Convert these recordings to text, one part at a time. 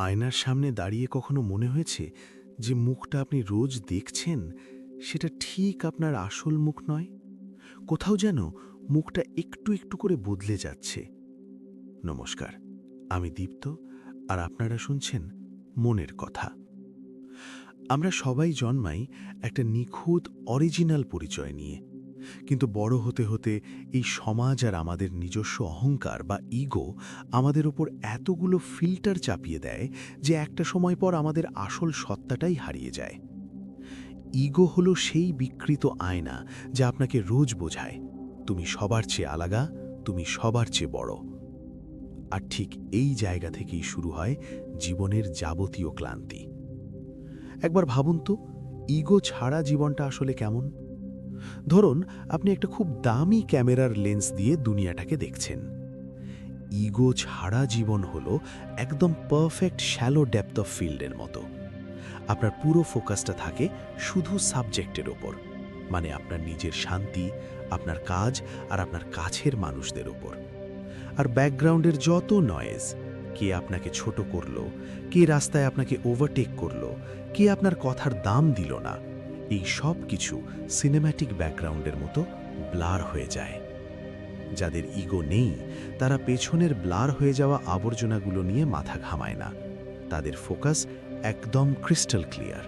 আয়নার সামনে দাঁড়িয়ে কখনো মনে হয়েছে যে মুখটা আপনি রোজ দেখছেন সেটা ঠিক আপনার আসল মুখ নয়? কোথাও যেন মুখটা একটু একটু করে বদলে যাচ্ছে। নমস্কার, আমি দীপ্ত, আর আপনারা শুনছেন মনের কথা। আমরা সবাই জন্মাই একটা নিখুঁত অরিজিনাল পরিচয় নিয়ে, কিন্তু বড় হতে হতে এই সমাজ আর আমাদের নিজস্ব অহংকার বা ইগো আমাদের ওপর এতগুলো ফিল্টার চাপিয়ে দেয় যে একটা সময় পর আমাদের আসল সত্তাটাই হারিয়ে যায়। ইগো হলো সেই বিকৃত আয়না যা আপনাকে রোজ বোঝায়, তুমি সবার চেয়ে আলাদা, তুমি সবার চেয়ে বড়। আর ঠিক এই জায়গা থেকেই শুরু হয় জীবনের যাবতীয় ক্লান্তি। একবার ভাবুন তো, ইগো ছাড়া জীবনটা আসলে কেমন? ধরুন আপনি একটা খুব দামি ক্যামেরার লেন্স দিয়ে দুনিয়াটাকে দেখছেন। ইগো ছাড়া জীবন হলো একদম পারফেক্ট শ্যালো ডেপথ অফ ফিল্ডের মতো। আপনার পুরো ফোকাসটা থাকে শুধু সাবজেক্টের ওপর, মানে আপনার নিজের শান্তি, আপনার কাজ আর আপনার কাছের মানুষদের ওপর। আর ব্যাকগ্রাউন্ডের যত নয়েজ, কে আপনাকে ছোট করলো, কে রাস্তায় আপনাকে ওভারটেক করলো, কে আপনার কথার দাম দিল না, এই সব কিছু সিনেম্যাটিক ব্যাকগ্রাউন্ডের মতো ব্লার হয়ে যায়। যাদের ইগো নেই তারা পেছনের ব্লার হয়ে যাওয়া আবর্জনাগুলো নিয়ে মাথা ঘামায় না, তাদের ফোকাস একদম ক্রিস্টাল ক্লিয়ার।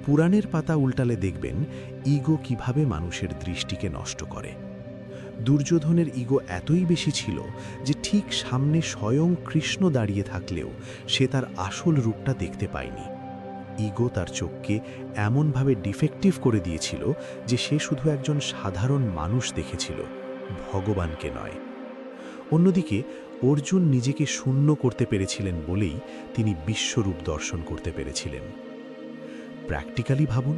পুরাণের পাতা উল্টালে দেখবেন ইগো কিভাবে মানুষের দৃষ্টিকে নষ্ট করে। দুর্যোধনের ইগো এতই বেশি ছিল যে ঠিক সামনে স্বয়ং কৃষ্ণ দাঁড়িয়ে থাকলেও সে তার আসল রূপটা দেখতে পায়নি। ইগো তার চোখকে এমনভাবে ডিফেক্টিভ করে দিয়েছিল যে সে শুধু একজন সাধারণ মানুষ দেখেছিল, ভগবানকে নয়। অন্যদিকে অর্জুন নিজেকে শূন্য করতে পেরেছিলেন বলেই তিনি বিশ্বরূপ দর্শন করতে পেরেছিলেন। প্র্যাকটিক্যালি ভাবুন,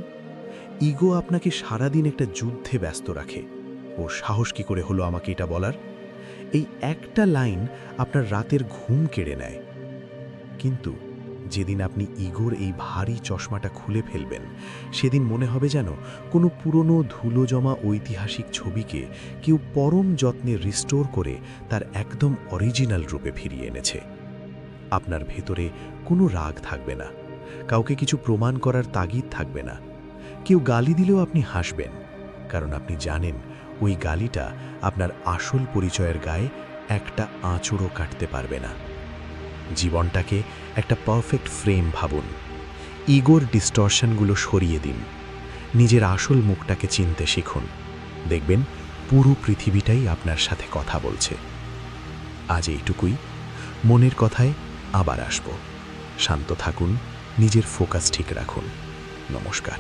ইগো আপনাকে সারাদিন একটা যুদ্ধে ব্যস্ত রাখে। ওর সাহস কি করে হলো আমাকে এটা বলার? এই একটা লাইন আপনার রাতের ঘুম কেড়ে নেয়। কিন্তু যেদিন আপনি ইগোর এই ভারী চশমাটা খুলে ফেলবেন, সেদিন মনে হবে যেন কোনো পুরনো ধুলো জমা ঐতিহাসিক ছবিকে কেউ পরম যত্নে রিস্টোর করে তার একদম অরিজিনাল রূপে ফিরিয়ে এনেছে। আপনার ভেতরে কোনো রাগ থাকবে না, কাউকে কিছু প্রমাণ করার তাগিদ থাকবে না। কেউ গালি দিলেও আপনি হাসবেন, কারণ আপনি জানেন ওই গালিটা আপনার আসল পরিচয়ের গায়ে একটা আঁচড়ও কাটতে পারবে না। জীবনটাকে একটা পারফেক্ট ফ্রেম ভাবুন, ইগোর ডিস্টরশনগুলো সরিয়ে দিন, নিজের আসল মুখটাকে চিনতে শিখুন। দেখবেন পুরো পৃথিবীটাই আপনার সাথে কথা বলছে। আজ এইটুকুই, মনের কথায় আবার আসব। শান্ত থাকুন, নিজের ফোকাস ঠিক রাখুন। নমস্কার।